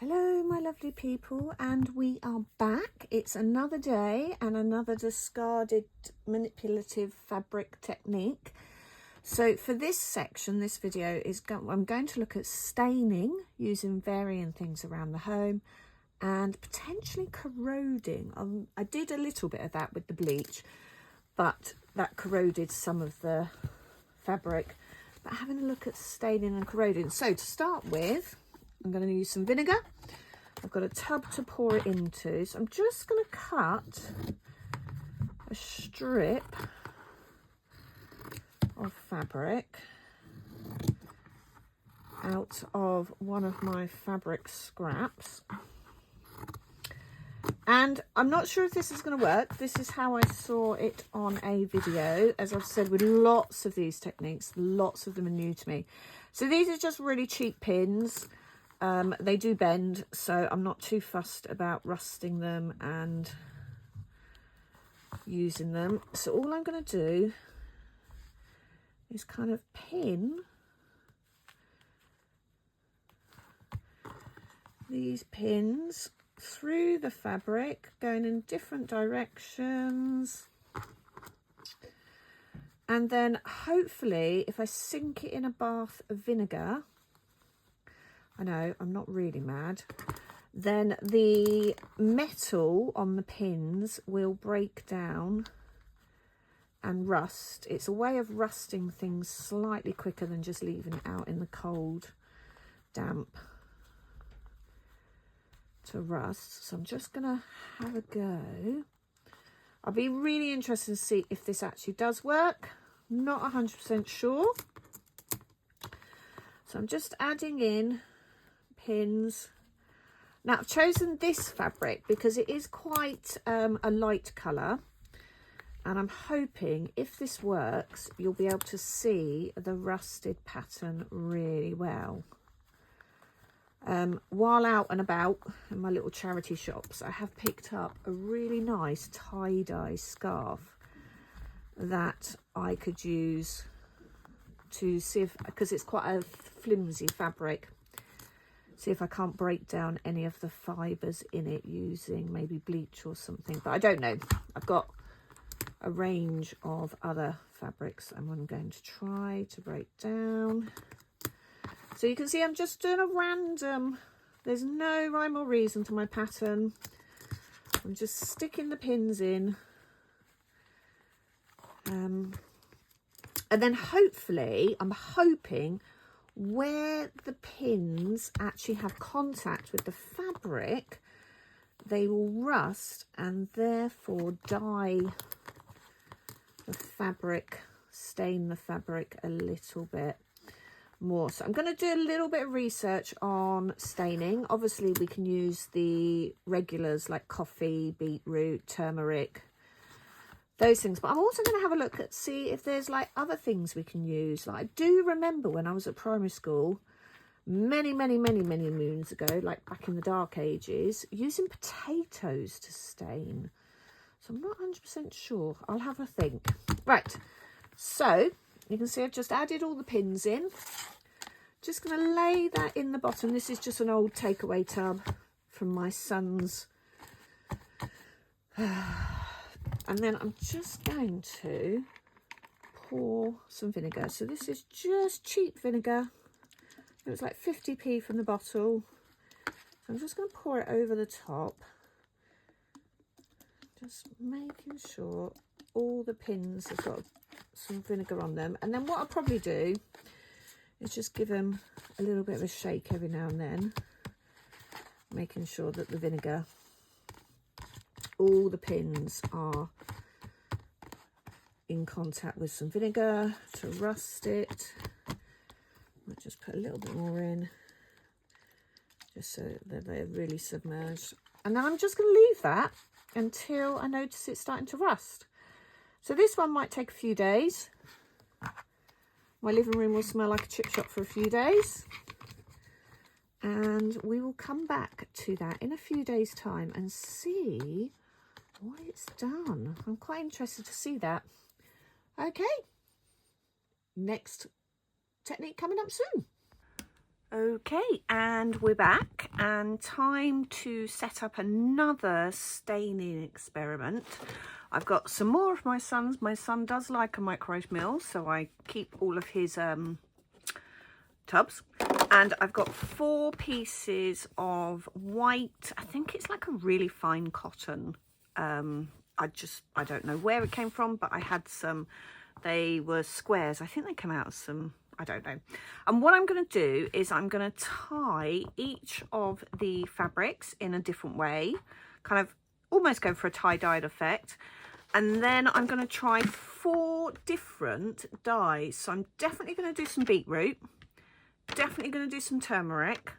Hello my lovely people, and we are back. It's another day and another discarded manipulative fabric technique. So for this section, this video is I'm going to look at staining using varying things around the home and potentially corroding. I did a little bit of that with the bleach, but that corroded some of the fabric. But having a look at staining and corroding. So to start with, I'm going to use some vinegar. I've got a tub to pour it into, so I'm just going to cut a strip of fabric out of one of my fabric scraps. And I'm not sure if this is going to work. This is how I saw it on a video. As I've said, with lots of these techniques, lots of them are new to me. So these are just really cheap pins. They do bend, so I'm not too fussed about rusting them and using them. So all I'm going to do is kind of pin these pins through the fabric, going in different directions. And then hopefully, if I sink it in a bath of vinegar, I know, I'm not really mad, then the metal on the pins will break down and rust. It's a way of rusting things slightly quicker than just leaving it out in the cold, damp to rust. So I'm just going to have a go. I'll be really interested to see if this actually does work. Not 100% sure. So I'm just adding in pins. Now I've chosen this fabric because it is quite a light colour, and I'm hoping if this works you'll be able to see the rusted pattern really well. While out and about in my little charity shops, I have picked up a really nice tie-dye scarf that I could use to see if, because it's quite a flimsy fabric, see if I can't break down any of the fibres in it using maybe bleach or something. But I don't know. I've got a range of other fabrics I'm going to try to break down. So you can see I'm just doing a random, there's no rhyme or reason to my pattern. I'm just sticking the pins in. And then hopefully, I'm hoping where the pins actually have contact with the fabric, they will rust and therefore dye the fabric, stain the fabric a little bit more. So I'm going to do a little bit of research on staining. Obviously we can use the regulars like coffee, beetroot, turmeric, those things, but I'm also going to have a look at see if there's like other things we can use. Like I do remember when I was at primary school many moons ago, like back in the dark ages, using potatoes to stain. So I'm not 100% sure. I'll have a think. Right, so you can see I've just added all the pins in. Just going to lay that in the bottom. This is just an old takeaway tub from my son's. And then I'm just going to pour some vinegar. So this is just cheap vinegar. It was like 50p from the bottle. So I'm just going to pour it over the top. Just making sure all the pins have got some vinegar on them. And then what I'll probably do is just give them a little bit of a shake every now and then. Making sure that the vinegar, all the pins are in contact with some vinegar to rust it. I'll just put a little bit more in, just so that they're really submerged. And then I'm just going to leave that until I notice it's starting to rust. So this one might take a few days. My living room will smell like a chip shop for a few days. And we will come back to that in a few days' time and see what it's done. I'm quite interested to see that. Okay, next technique coming up soon. Okay, and we're back, and time to set up another staining experiment. I've got some more of my son's. My son does like a microwave meal, so I keep all of his tubs. And I've got 4 pieces of white, I think it's like a really fine cotton. I don't know where it came from, but I had some. They were squares. I think they came out of some, I don't know. And what I'm going to do is I'm going to tie each of the fabrics in a different way, kind of almost go for a tie-dyed effect. And then I'm going to try 4 different dyes. So I'm definitely going to do some beetroot, definitely going to do some turmeric,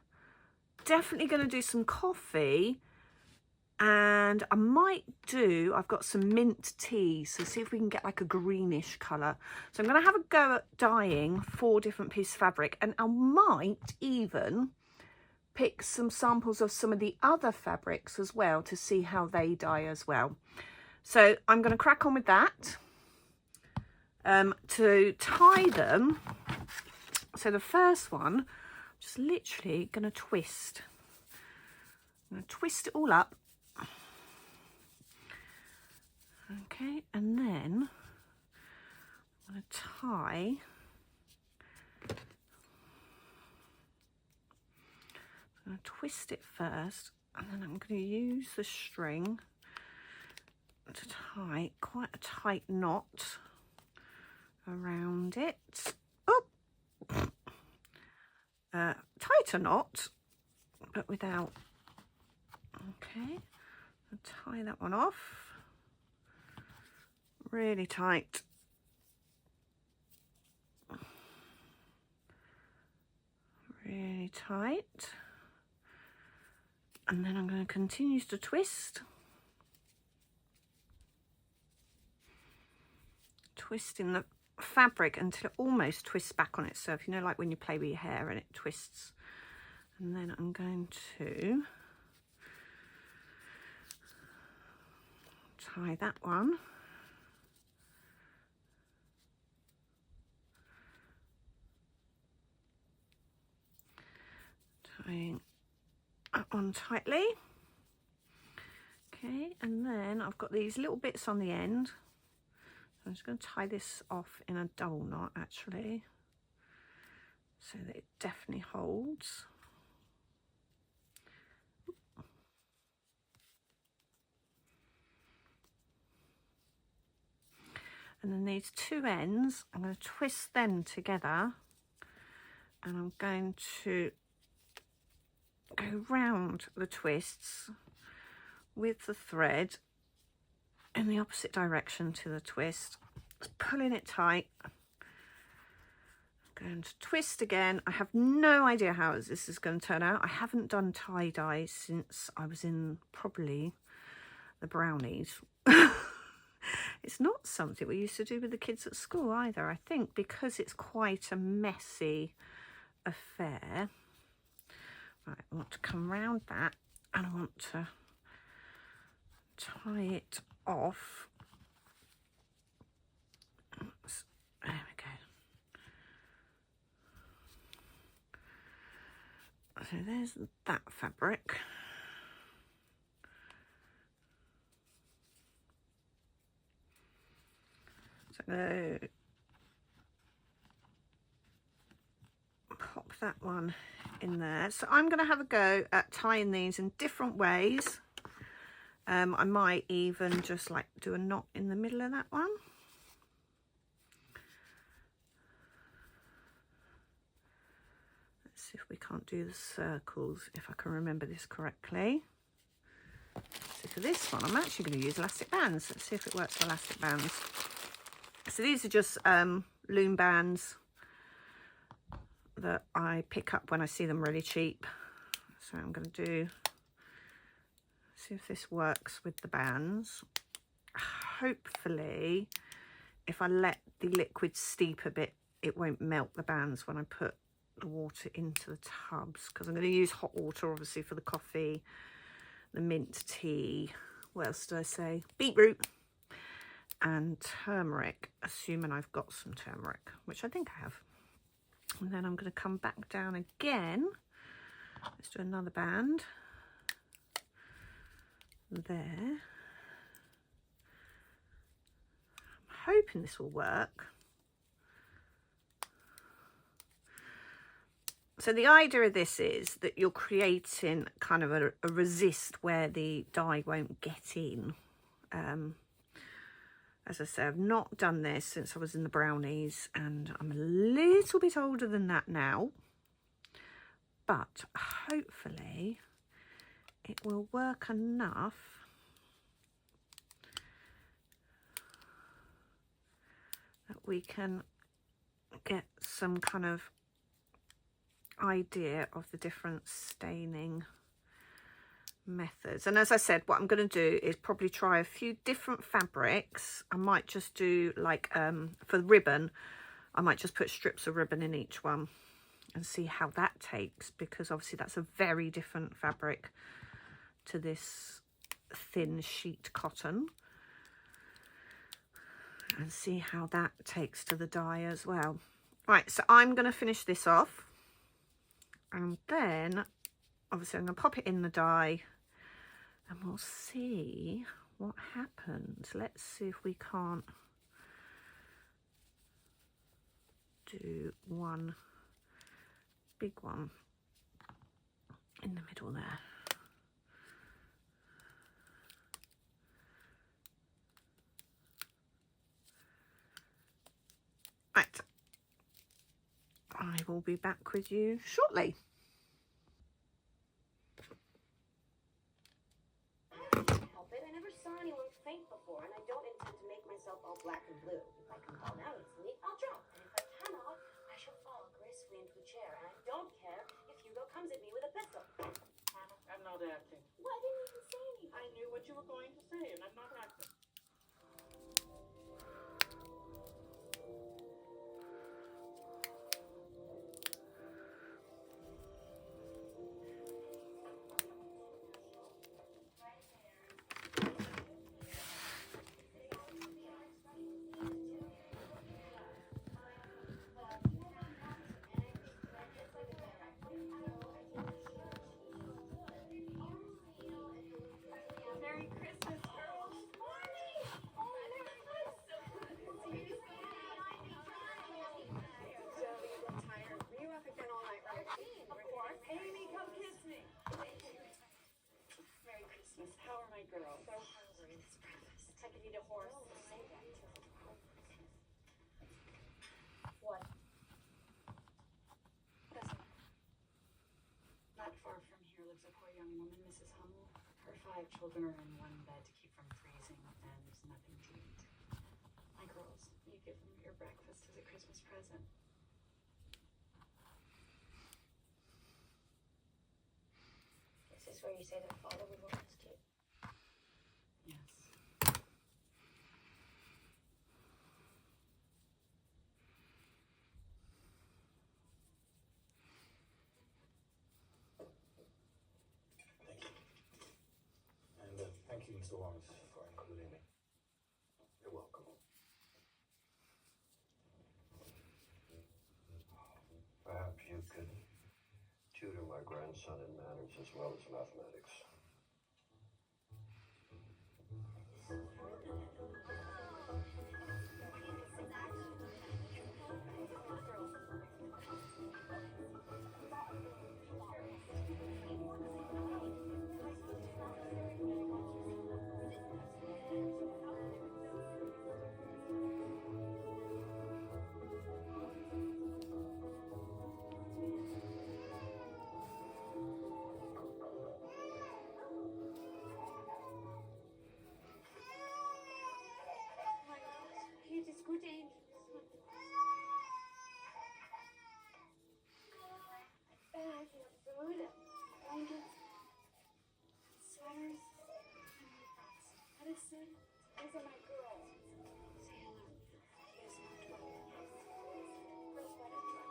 definitely going to do some coffee, and I might do, I've got some mint tea, so see if we can get like a greenish colour. So I'm going to have a go at dyeing 4 different pieces of fabric, and I might even pick some samples of some of the other fabrics as well to see how they dye as well. So I'm going to crack on with that. To tie them, so the first one, I'm just literally going to twist. I'm going to twist it all up. Okay, and then I'm going to tie, I'm going to twist it first, and then I'm going to use the string to tie quite a tight knot around it. Oh, tighter knot, but without. Okay, I'll tie that one off. Really tight. Really tight. And then I'm going to continue to twist. Twisting the fabric until it almost twists back on itself. You know, like when you play with your hair and it twists. And then I'm going to tie that one. Tying that one tightly. Okay, and then I've got these little bits on the end. So I'm just going to tie this off in a double knot actually, so that it definitely holds. And then these 2 ends, I'm going to twist them together, and I'm going to go round the twists with the thread in the opposite direction to the twist, just pulling it tight. I'm going to twist again. I have no idea how this is going to turn out. I haven't done tie-dye since I was in probably the brownies. It's not something we used to do with the kids at school either, I think, because it's quite a messy affair. Right, I want to come round that, and I want to tie it off. Oops, there we go. So there's that fabric. So pop that one in there. So I'm going to have a go at tying these in different ways. I might even just like do a knot in the middle of that one. Let's see if we can't do the circles, if I can remember this correctly. So for this one, I'm actually going to use elastic bands. Let's see if it works for elastic bands. So these are just loom bands that I pick up when I see them really cheap. So I'm going to see if this works with the bands. Hopefully, if I let the liquid steep a bit, it won't melt the bands when I put the water into the tubs, because I'm going to use hot water obviously for the coffee, the mint tea, what else did I say? Beetroot and turmeric, assuming I've got some turmeric, which I think I have. And then I'm going to come back down again. Let's do another band there. I'm hoping this will work. So the idea of this is that you're creating kind of a resist where the dye won't get in. As I say, I've not done this since I was in the brownies, and I'm a little bit older than that now. But hopefully it will work enough that we can get some kind of idea of the different staining methods. And as I said, what I'm going to do is probably try a few different fabrics. I might just do like for the ribbon, I might just put strips of ribbon in each one and see how that takes, because obviously that's a very different fabric to this thin sheet cotton, and see how that takes to the dye as well. Right, so I'm going to finish this off, and then obviously I'm going to pop it in the dye and we'll see what happens. Let's see if we can't do one big one in the middle there. Right, I will be back with you shortly. I never saw anyone faint before, and I don't intend to make myself all black and blue. If I can fall down easily, I'll jump. And if I cannot, I shall fall gracefully into a chair. And I don't care if Hugo comes at me with a pistol. Mama, I'm not acting. Well, I didn't even say anything. I knew what you were going to say, and I'm not acting. Merry Christmas, girls. Morning. Oh, Merry Christmas. So good to see you. Joe, you look tired. Were you up again all night, right? Of course. Amy, come kiss me. Merry Christmas. How are my girls? So hungry. It's breakfast. I could eat a horse. Say that too. What? Doesn't matter. Not far from here lives a poor young woman, Mrs. Hummel. Her 5 children are in one bed to keep from freezing, and there's nothing to eat. My girls, you give them your breakfast as a Christmas present. Is this where you say that Father would want us to? Yes. And thank you, Mr. Wallace, for including me. You're welcome. Perhaps you could tutor my grandson in manners as well as mathematics. It is good angels. Bag of food, blankets, sweaters, medicine. These are my girls. Say hello. Here's my 12. Girls, why don't you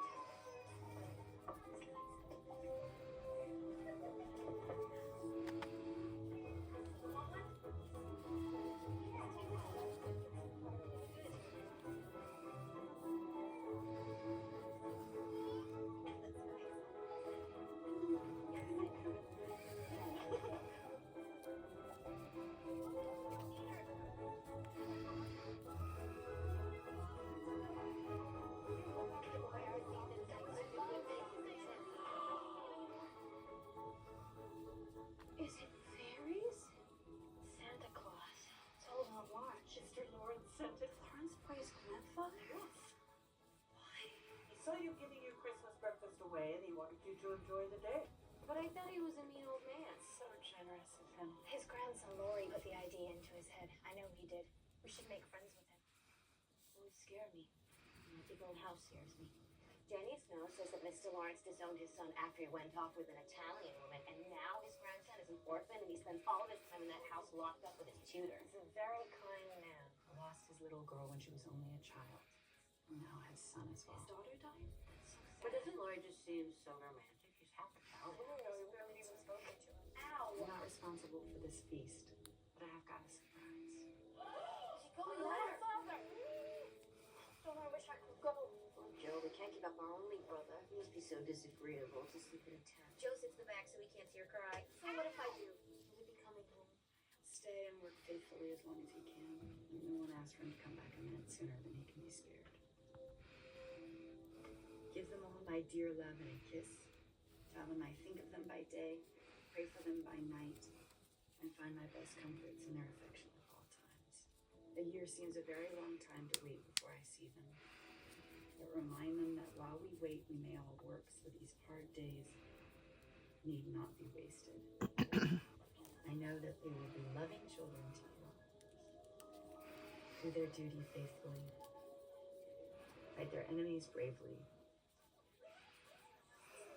saw you giving your Christmas breakfast away and he wanted you to enjoy the day. But I thought he was a mean old man. So generous of him. His grandson Laurie put the idea into his head. I know he did. We should make friends with him. It would scare me. My big old house scares me. Danny Snow says that Mr. Lawrence disowned his son after he went off with an Italian woman, and now his grandson is an orphan, and he spends all of his time in that house locked up with his tutor. He's a very kind man who lost his little girl when she was only a child. And now has son as well. His daughter died? So sad. But doesn't Laurie just seem so romantic? He's half a cow. No, we haven't even spoken to him. Ow! I'm not responsible for this feast, but I have got a surprise. Is he going there? Father! Don't I wish I could go? Joe, we can't give up our only brother. He must be so disagreeable to sleep in a tent. Joe sits in the back so he can't see her cry. So what if I do? Will he be coming home? Stay and work faithfully as long as he can. And no one asks for him to come back a minute sooner than he can be spared. Give them all my dear love and a kiss. Tell them I think of them by day, pray for them by night, and find my best comforts in their affection at all times. A year seems a very long time to wait before I see them. But remind them that while we wait, we may all work so these hard days need not be wasted. I know that they will be loving children to you, do their duty faithfully, fight their enemies bravely,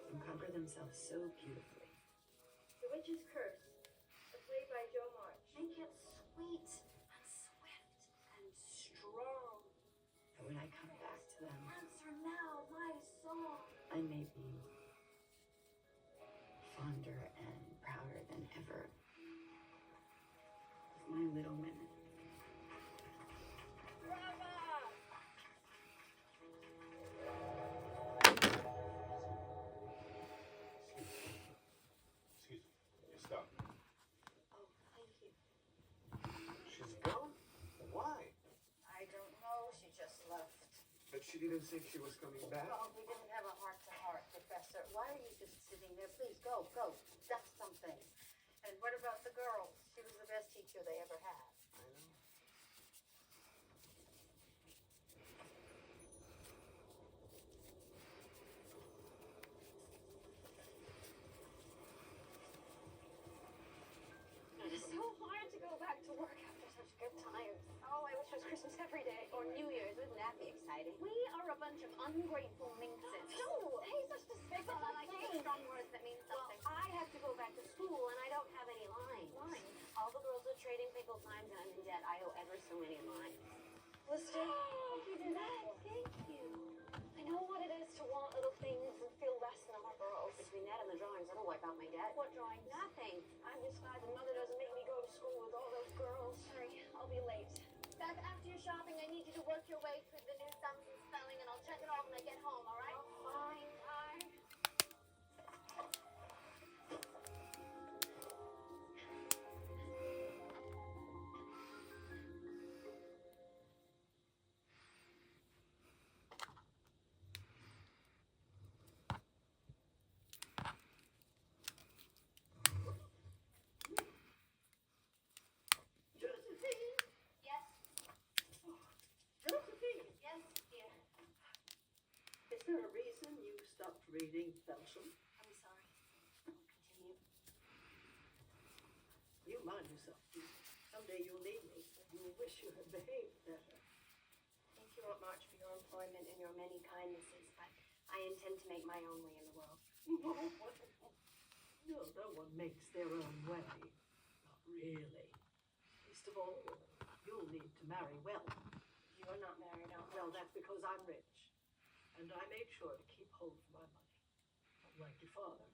and conquer themselves so beautifully. The Witch's Curse, a play by Joe March. Make it sweet and swift and strong. And when I come back to them, Answer now, my song. I may be fonder and prouder than ever of my little women. Excuse me. You stop. Oh, thank you. She's gone? Why? I don't know, she just left. But she didn't think she was coming back. Well, we didn't have a heart-to-heart, Professor. Why are you just sitting there? Please, go. That's something. And what about the girls? She was the best teacher they ever had. I know. It is so hard to go back to work after such good times. Oh, I wish it was Christmas every day. Or New Year's. Wouldn't that be exciting? We are a bunch of ungrateful minxes. No! Hey, such despicable things. Strong words that mean something. Well, I have to go back to school, and I don't have any lines. Lines? All the girls are trading pickled limes, and I'm in debt. I owe ever so many lines. Lister, You did that? Thank you. I know what it is to want little things and feel less than other girls. Between that and the drawings, that'll wipe out my debt. What drawings? Nothing. I'm just glad that Mother doesn't make me go to school with all those girls. Sorry, I'll be late. Beth, after your shopping, I need you to work your way through the new sums and spelling, and I'll check it off when I get home, all right? Fine, fine. Josephine? Yes, Josephine? yes, dear. Is there a reason you stopped reading Belsham? I'm sorry. Continue. You mind yourself, dear. Someday you'll need me. You'll wish you had behaved better. Thank you, Aunt March, for your employment and your many kindnesses, but I intend to make my own way in the world. No, no one makes their own way. Not really. Least of all, you'll need to marry well. You're not married, Aunt Well, March. that's because I'm rich. And I made sure to keep hold of my money. Unlike your father.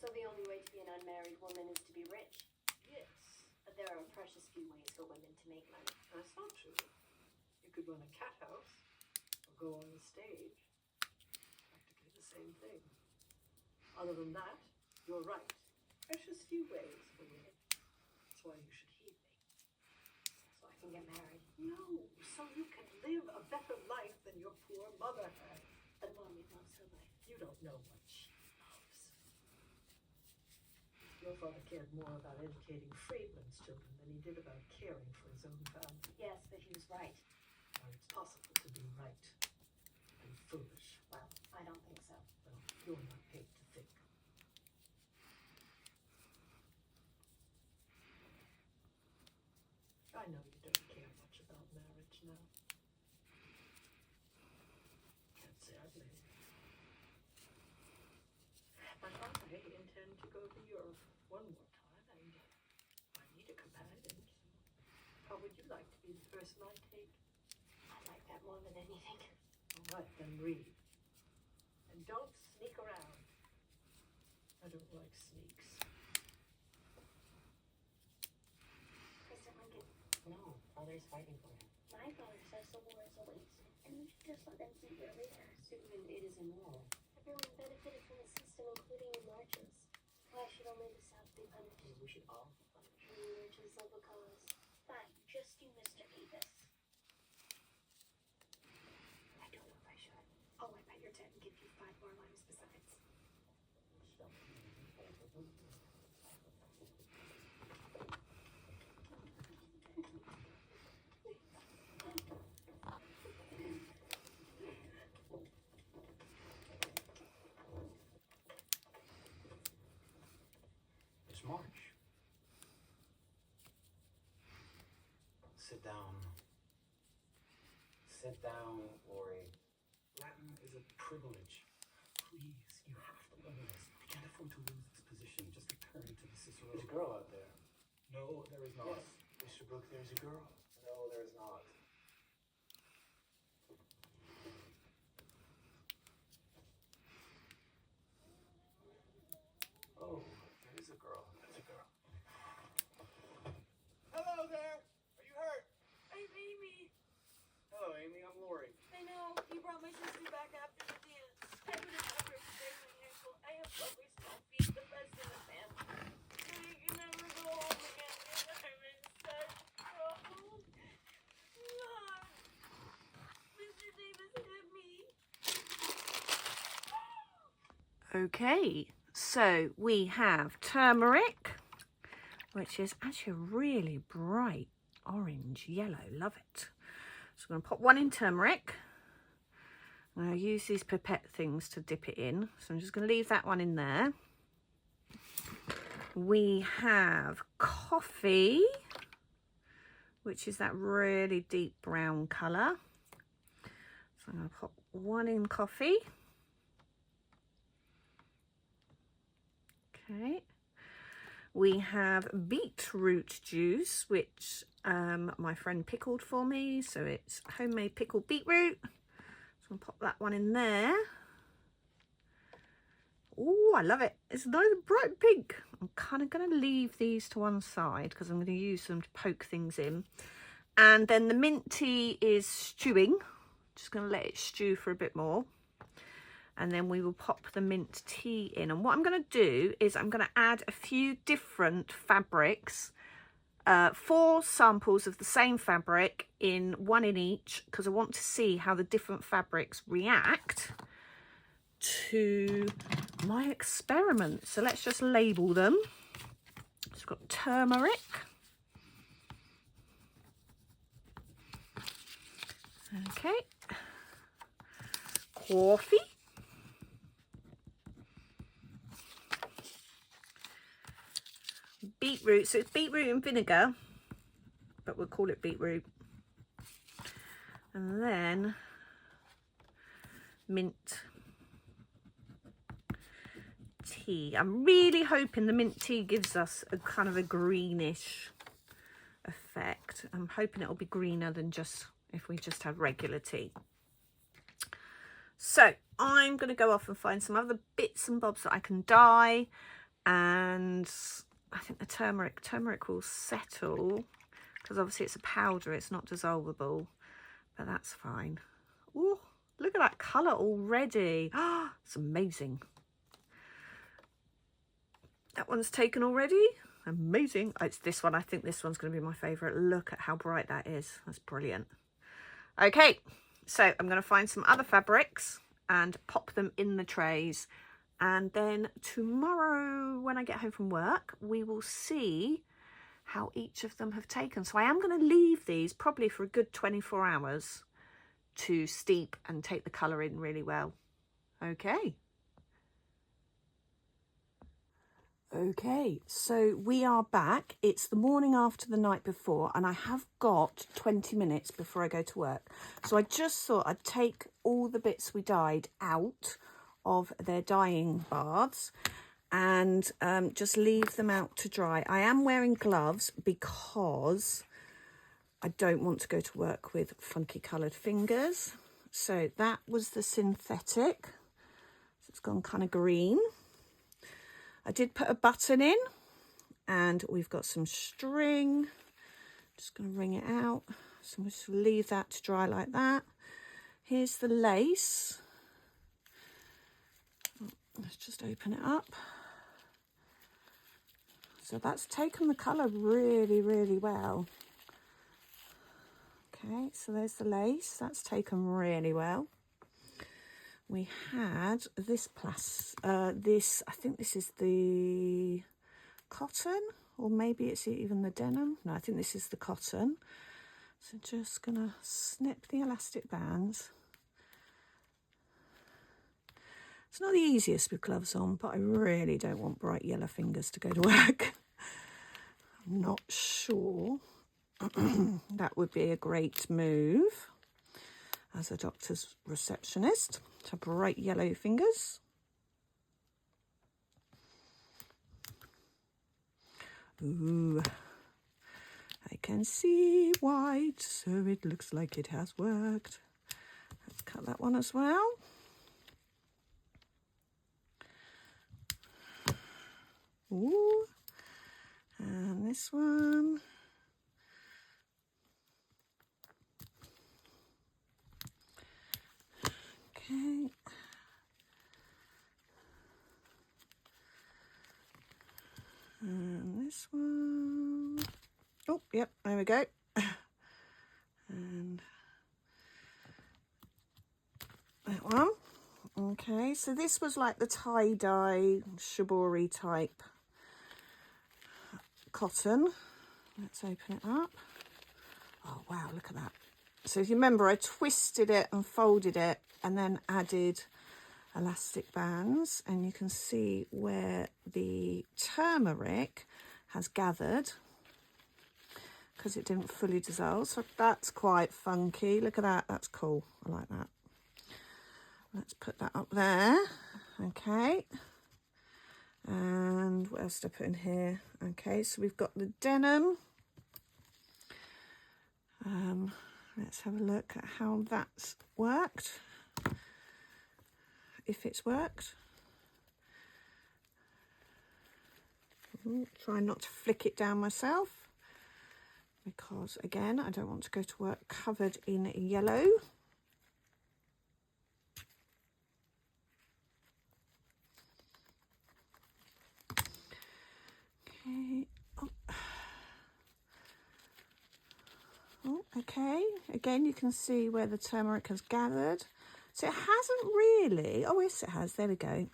So the only way to be an unmarried woman is to be rich. Yes. But there are a precious few ways for women to make money. That's not true. You could run a cat house or go on the stage. Practically the same thing. Other than that, you're right. Precious few ways for women. That's why you should heed me. So I can get married. No, so you can live a better life than your poor mother had. But Mommy loves her life. You don't know what she loves. Your father cared more about educating freedmen's children than he did about caring for his own family. Yes, but he was right. Now, it's possible to be right and foolish. Well, I don't think so. Well, you're not paid to think. I know you don't care much about marriage now. Can't say I blame you. But I intend to go to Europe one more time, and I need a companion. So how would you like to be the person I take? I like that more than anything. All right, then read. And don't sneak around. I don't like sneaks. President Lincoln, No, father's fighting for him. my father says the war is a waste, and we should just let them keep their leaders. Susan, it is immoral. Everyone benefited from the system, including the marches. Why should only the South be punished? We should all be punished. The marches of a cause. Fine, just you, Mr. Davis. I don't know if I should. I'll wipe out your tent and give you 5 more limes besides. It's March. Sit down. Sit down, Lori. Latin is a privilege. Please, you have to learn this. We can't afford to lose this position. Just return to the Cicero. There's a girl out there. No, there is not. Yes, Mr. Brooke, there's a girl. No, there is not. Oh, there is a girl. That's a girl. Hello there. Are you hurt? I'm Amy. Hello, Amy. I'm Lori. I know. You brought my sister back after the dance. I would have never sprained my ankle. I have lovely small feet, the best in the family. But I can never go home again because I'm in such trouble. Mom, Mr. Davis hit me. Okay, so we have turmeric, which is actually a really bright orange yellow. Love it. So I'm going to pop one in turmeric. I'm going to use these pipette things to dip it in. So I'm just going to leave that one in there. We have coffee, which is that really deep brown colour. So I'm going to pop one in coffee. Okay. We have beetroot juice, which my friend pickled for me. So it's homemade pickled beetroot. So I'll pop that one in there. Oh, I love it. It's nice and bright pink. I'm kind of going to leave these to one side because I'm going to use them to poke things in. And then the mint tea is stewing. Just going to let it stew for a bit more. And then we will pop the mint tea in. And what I'm going to do is I'm going to add a few different fabrics, 4 samples of the same fabric, in one in each, because I want to see how the different fabrics react to my experiment. So let's just label them. So we've got turmeric. Okay. Coffee. Beetroot, so it's beetroot and vinegar, but we'll call it beetroot. And then mint tea. I'm really hoping the mint tea gives us a kind of a greenish effect. I'm hoping it'll be greener than just if we just have regular tea. So I'm going to go off and find some other bits and bobs that I can dye, and I think the turmeric will settle because obviously it's a powder, it's not dissolvable, but that's fine. Oh, look at that colour already. Ah, it's amazing. That one's taken already. Amazing. It's this one. I think this one's going to be my favourite. Look at how bright that is. That's brilliant. Okay, so I'm going to find some other fabrics and pop them in the trays. And then tomorrow when I get home from work, we will see how each of them have taken. So I am going to leave these probably for a good 24 hours to steep and take the colour in really well. Okay. Okay, so we are back. It's the morning after the night before, and I have got 20 minutes before I go to work. So I just thought I'd take all the bits we dyed out of their dyeing baths and just leave them out to dry. I am wearing gloves because I don't want to go to work with funky coloured fingers. So that was the synthetic. So it's gone kind of green. I did put a button in, and we've got some string. Just going to wring it out. So we'll just leave that to dry like that. Here's the lace. Let's just open it up. So that's taken the colour really, really well. Okay, so there's the lace. That's taken really well. We had this I think this is the cotton, or maybe it's even the denim. No, I think this is the cotton. So just gonna snip the elastic bands. It's not the easiest with gloves on, but I really don't want bright yellow fingers to go to work. I'm not sure that would be a great move as a doctor's receptionist, to have bright yellow fingers. Ooh, I can see white, so it looks like it has worked. Let's cut that one as well. Ooh, and this one. Okay. And this one. Oh, yep, there we go. And that one. Okay, so this was like the tie-dye shibori type cotton. Let's open it up. Oh, wow, look at that. So if you remember, I twisted it and folded it and then added elastic bands, and you can see where the turmeric has gathered because it didn't fully dissolve. So that's quite funky. Look at that. That's cool. I like that. Let's put that up there. Okay. And what else did I put in here? Okay, so we've got the denim. Let's have a look at how that's worked. If it's worked. Ooh, try not to flick it down myself, because again, I don't want to go to work covered in yellow. Okay. Oh, okay. Again, you can see where the turmeric has gathered. So it hasn't really, oh yes it has, there we go.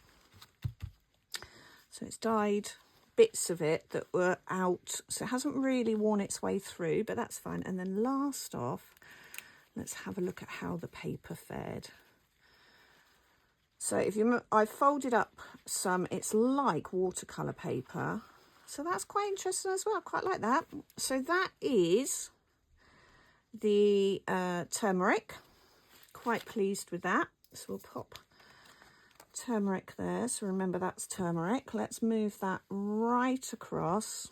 So it's dyed bits of it that were out, so it hasn't really worn its way through, but that's fine. And then last off, let's have a look at how the paper fared. So if you, I folded up some, it's like watercolour paper, so that's quite interesting as well. I quite like that. So that is the turmeric. Quite pleased with that. So we'll pop turmeric there. So remember, that's turmeric. Let's move that right across,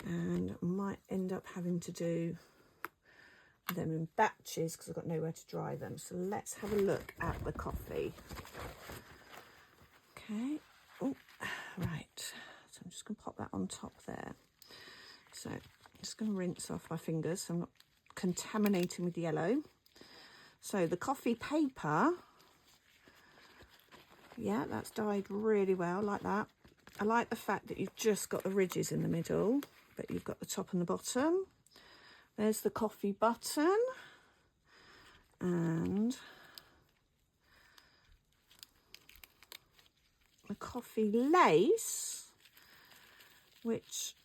and might end up having to do them in batches because I've got nowhere to dry them. So let's have a look at the coffee. Okay. Oh, right. So I'm just going to pop that on top there. So I'm just going to rinse off my fingers so I'm not contaminating with yellow. So the coffee paper, yeah, that's dyed really well, like that. I like the fact that you've just got the ridges in the middle, but you've got the top and the bottom. There's the coffee button, and the coffee lace, which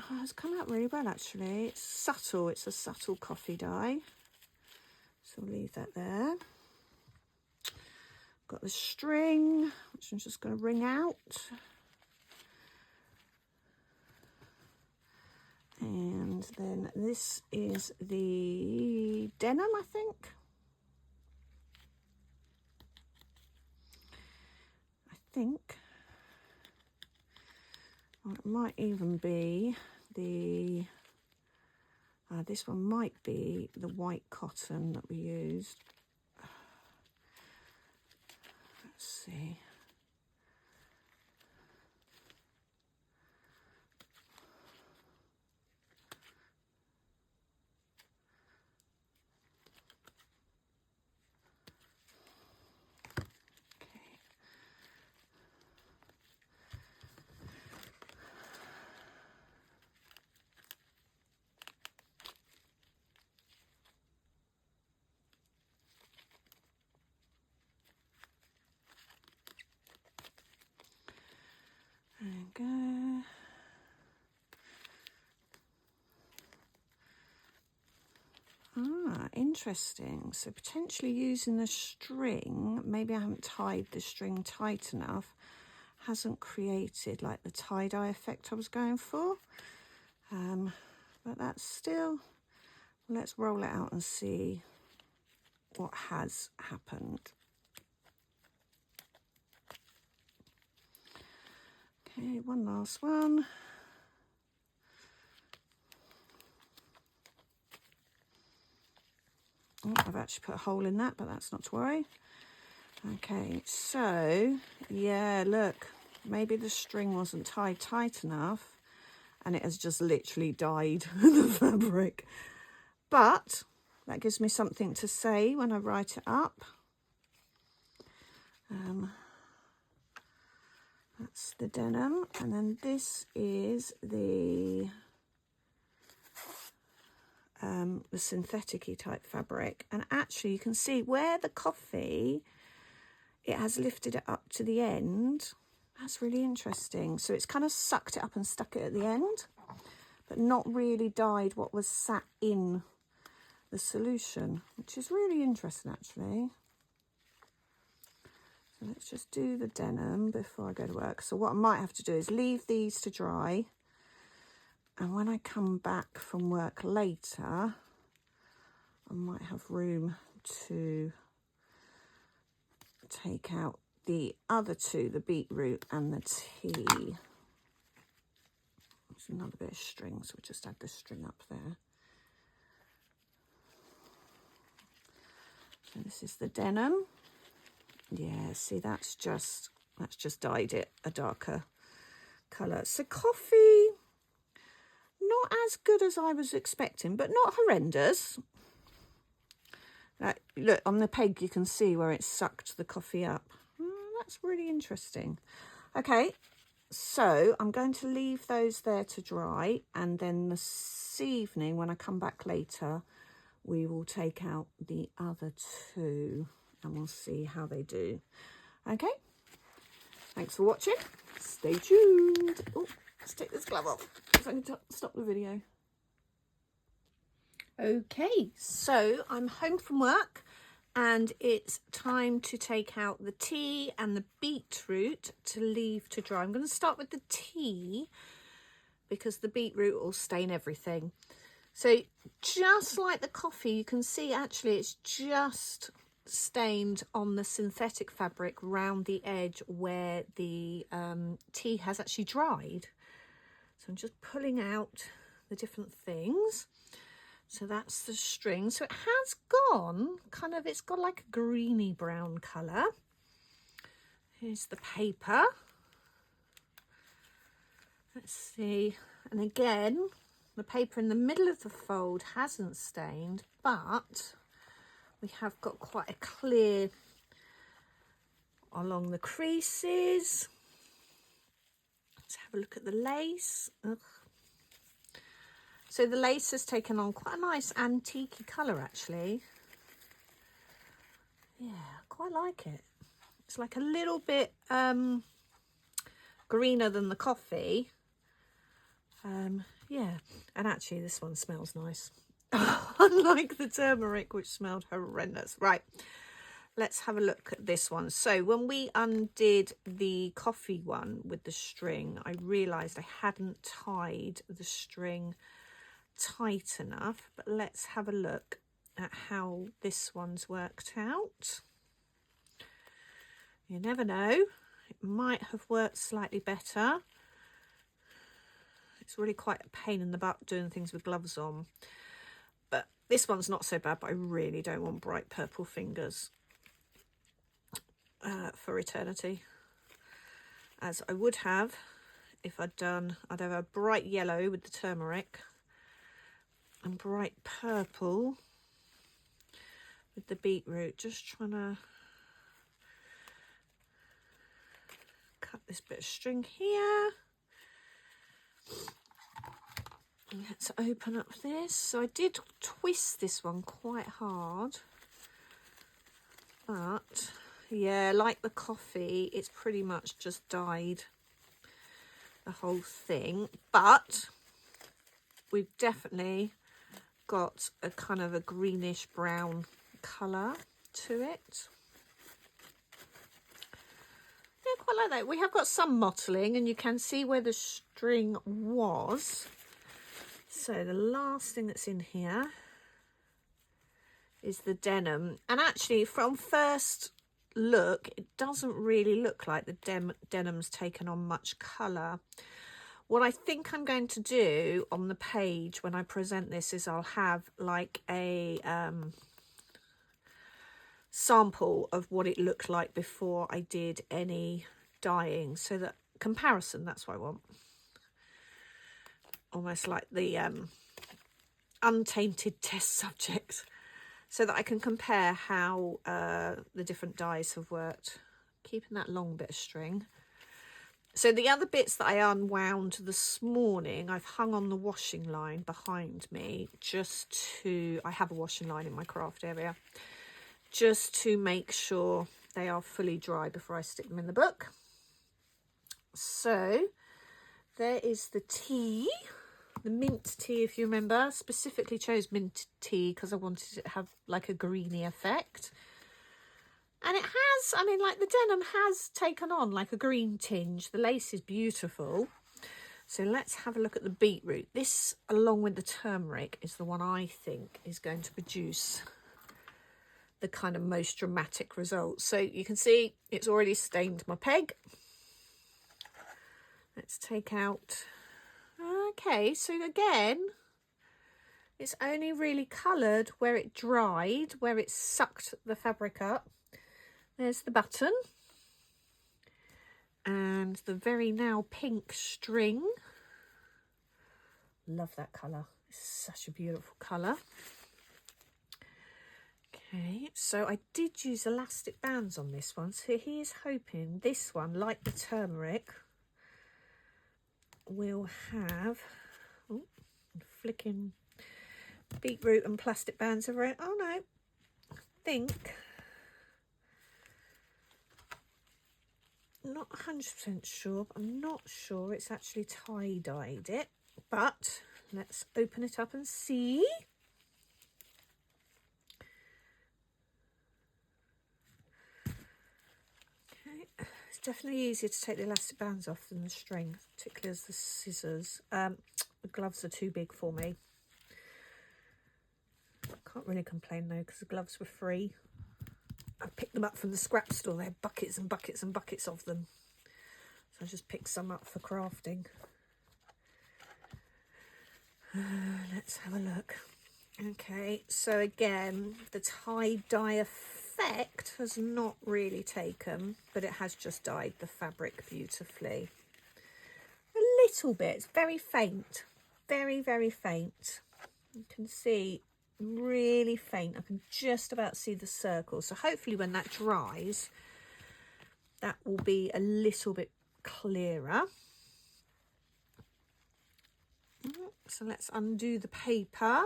has come out really well actually. It's subtle, it's a subtle coffee dye. So we'll leave that there. Got the string, which I'm just going to wring out. And then this is the denim, I think. Well, it might even be the, this one might be the white cotton that we used. Let's see. There we go. Ah, interesting. So potentially using the string, maybe I haven't tied the string tight enough, hasn't created like the tie-dye effect I was going for. But that's still, let's roll it out and see what has happened. Okay, one last one. Oh, I've actually put a hole in that, but that's not to worry. Okay, so, yeah, look, maybe the string wasn't tied tight enough and it has just literally dyed the fabric. But that gives me something to say when I write it up. That's the denim, and then this is the synthetic-y type fabric. And actually you can see where the coffee, it has lifted it up to the end. That's really interesting. So it's kind of sucked it up and stuck it at the end, but not really dyed what was sat in the solution, which is really interesting actually. So let's just do the denim before I go to work. So what I might have to do is leave these to dry, and when I come back from work later, I might have room to take out the other two, the beetroot and the tea. There's another bit of string, so we'll just add the string up there. So this is the denim. Yeah, see, that's just dyed it a darker colour. So coffee, not as good as I was expecting, but not horrendous. Look, on the peg you can see where it sucked the coffee up. That's really interesting. Okay, so I'm going to leave those there to dry, and then this evening when I come back later, we will take out the other two and we'll see how they do. Okay, thanks for watching. Stay tuned. Oh, let's take this glove off so I can stop the video. Okay, so I'm home from work and it's time to take out the tea and the beetroot to leave to dry. I'm going to start with the tea because the beetroot will stain everything. So just like the coffee, you can see actually it's just stained on the synthetic fabric round the edge where the tea has actually dried. So I'm just pulling out the different things. So that's the string. So it has gone kind of, it's got like a greeny brown colour. Here's the paper. Let's see. And again, the paper in the middle of the fold hasn't stained, but we have got quite a clear along the creases. Let's have a look at the lace. Ugh. So the lace has taken on quite a nice antique-y colour actually. Yeah, I quite like it. It's like a little bit greener than the coffee. Yeah, and actually this one smells nice. unlike the turmeric, which smelled horrendous. Right, let's have a look at this one. So when we undid the coffee one with the string, I realised I hadn't tied the string tight enough, but let's have a look at how this one's worked out. You never know, it might have worked slightly better. It's really quite a pain in the butt doing things with gloves on, but this one's not so bad. But I really don't want bright purple fingers for eternity, as I would have if I'd have a bright yellow with the turmeric and bright purple with the beetroot. Just trying to cut this bit of string here. Let's open up this. So I did twist this one quite hard, but yeah, like the coffee, it's pretty much just dyed the whole thing. But we've definitely got a kind of a greenish brown colour to it. Yeah, quite like that. We have got some mottling, and you can see where the string was. So the last thing that's in here is the denim. And actually, from first look, it doesn't really look like the denim's taken on much colour. What I think I'm going to do on the page when I present this is I'll have like a sample of what it looked like before I did any dyeing, so that comparison, that's what I want. Almost like the untainted test subject, so that I can compare how the different dyes have worked. Keeping that long bit of string. So the other bits that I unwound this morning, I've hung on the washing line behind me, I have a washing line in my craft area, just to make sure they are fully dry before I stick them in the book. So there is the tea, the mint tea, if you remember. Specifically chose mint tea because I wanted it to have like a greeny effect. And it has, I mean, like the denim has taken on like a green tinge. The lace is beautiful. So let's have a look at the beetroot. This, along with the turmeric, is the one I think is going to produce the kind of most dramatic results. So you can see it's already stained my peg. Let's take out. Okay, so again, it's only really coloured where it dried, where it sucked the fabric up. There's the button and the very now pink string. Love that colour. It's such a beautiful colour. Okay, so I did use elastic bands on this one. So he is hoping this one, like the turmeric, will have flicking beetroot and plastic bands over it. Oh no, I think, not 100% sure, but I'm not sure it's actually tie-dyed it, but let's open it up and see. Okay, it's definitely easier to take the elastic bands off than the string, particularly as the scissors. The gloves are too big for me. Can't really complain though, because the gloves were free. I picked them up from the scrap store. They had buckets and buckets and buckets of them. So I just picked some up for crafting. Let's have a look. Okay, so again, the tie-dye effect has not really taken, but it has just dyed the fabric beautifully. A little bit. It's very faint. Very, very faint. You can see really faint. I can just about see the circle, so hopefully when that dries that will be a little bit clearer. So let's undo the paper.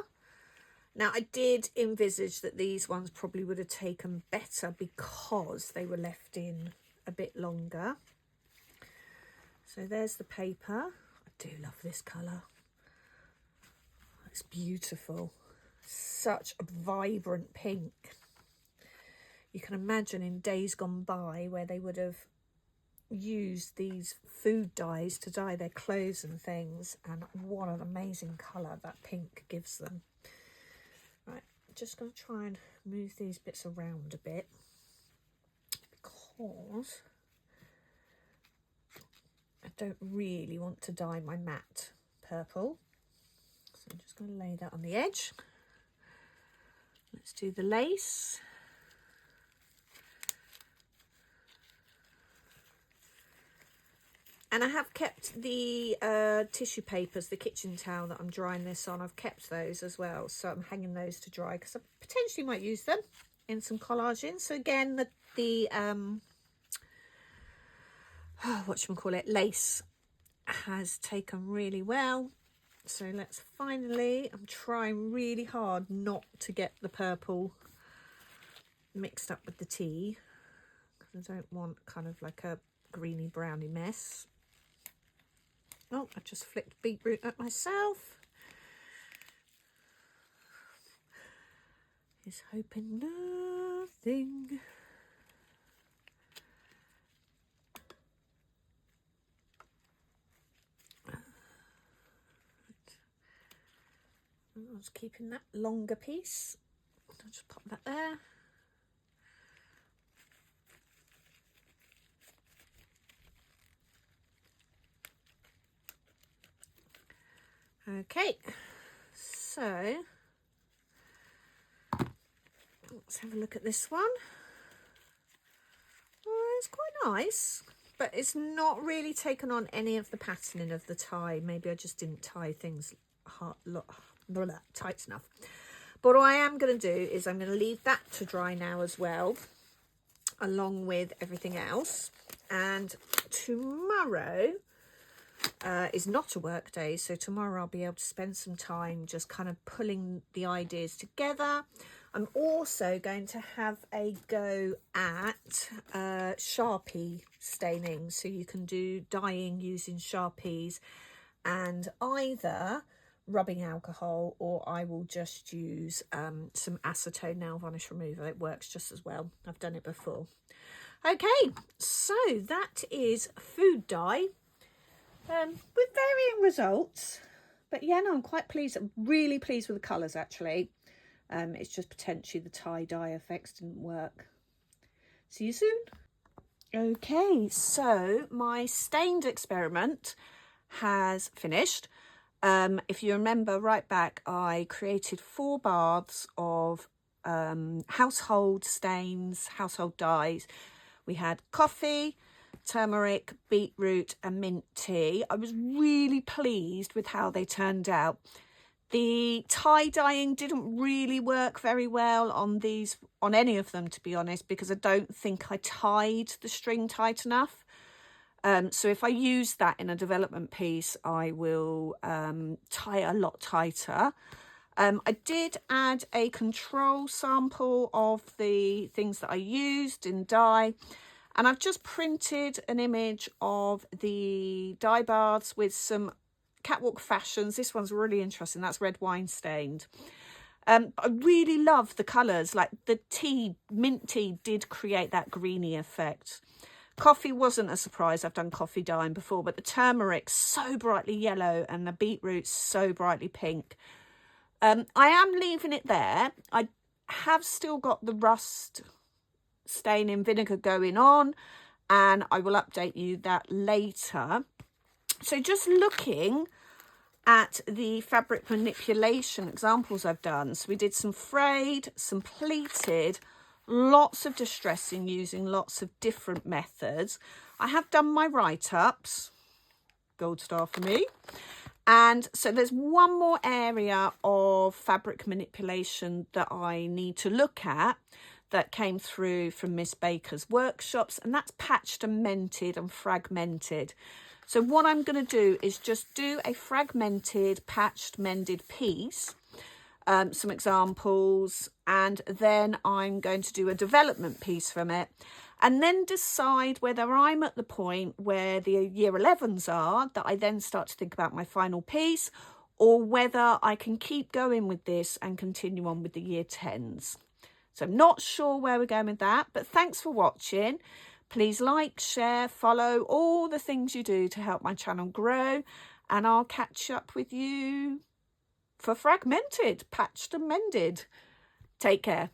Now I did envisage that these ones probably would have taken better because they were left in a bit longer. So there's the paper. I do love this colour. It's beautiful. such a vibrant pink. You can imagine in days gone by where they would have used these food dyes to dye their clothes and things, and what an amazing colour that pink gives them. Right, just going to try and move these bits around a bit because I don't really want to dye my matte purple. So I'm just going to lay that on the edge. Let's do the lace. And I have kept the tissue papers, the kitchen towel that I'm drying this on. I've kept those as well. So I'm hanging those to dry because I potentially might use them in some collaging. So again, the lace has taken really well. So let's finally, I'm trying really hard not to get the purple mixed up with the tea, because I don't want kind of like a greeny browny mess. Oh, I just flicked beetroot at myself. He's hoping nothing. I was keeping that longer piece. I'll just pop that there. Okay, so let's have a look at this one. Oh, it's quite nice, but it's not really taken on any of the patterning of the tie. Maybe I just didn't tie things tight enough. But what I am going to do is I'm going to leave that to dry now as well, along with everything else. And tomorrow is not a work day, so tomorrow I'll be able to spend some time just kind of pulling the ideas together. I'm also going to have a go at Sharpie staining, so you can do dyeing using Sharpies and either rubbing alcohol, or I will just use some acetone nail varnish remover. It works just as well. I've done it before. Okay, so that is food dye. With varying results, but yeah, no, I'm quite pleased. I'm really pleased with the colours actually. It's just potentially the tie-dye effects didn't work. See you soon. Okay, so my StAiNeD experiment has finished. If you remember right back, I created 4 baths of household stains, household dyes. We had coffee, turmeric, beetroot and mint tea. I was really pleased with how they turned out. The tie dyeing didn't really work very well on any of them, to be honest, because I don't think I tied the string tight enough. So if I use that in a development piece, I will tie a lot tighter. I did add a control sample of the things that I used in dye. And I've just printed an image of the dye baths with some catwalk fashions. This one's really interesting. That's red wine stained. I really love the colours. Like the tea, mint tea, did create that greeny effect. Coffee wasn't a surprise. I've done coffee dyeing before, but the turmeric so brightly yellow and the beetroot so brightly pink. I am leaving it there. I have still got the rust stain in vinegar going on, and I will update you that later. So just looking at the fabric manipulation examples I've done, so we did some frayed, some pleated, lots of distressing using lots of different methods. I have done my write-ups, gold star for me. And so there's one more area of fabric manipulation that I need to look at that came through from Miss Baker's workshops, and that's patched and mented and fragmented. So what I'm going to do is just do a fragmented, patched, mended piece, some examples, and then I'm going to do a development piece from it, and then decide whether I'm at the point where the year 11s are, that I then start to think about my final piece, or whether I can keep going with this and continue on with the year 10s. So I'm not sure where we're going with that, but thanks for watching. Please like, share, follow, all the things you do to help my channel grow, and I'll catch up with you for Fragmented, Patched and Mended. Take care.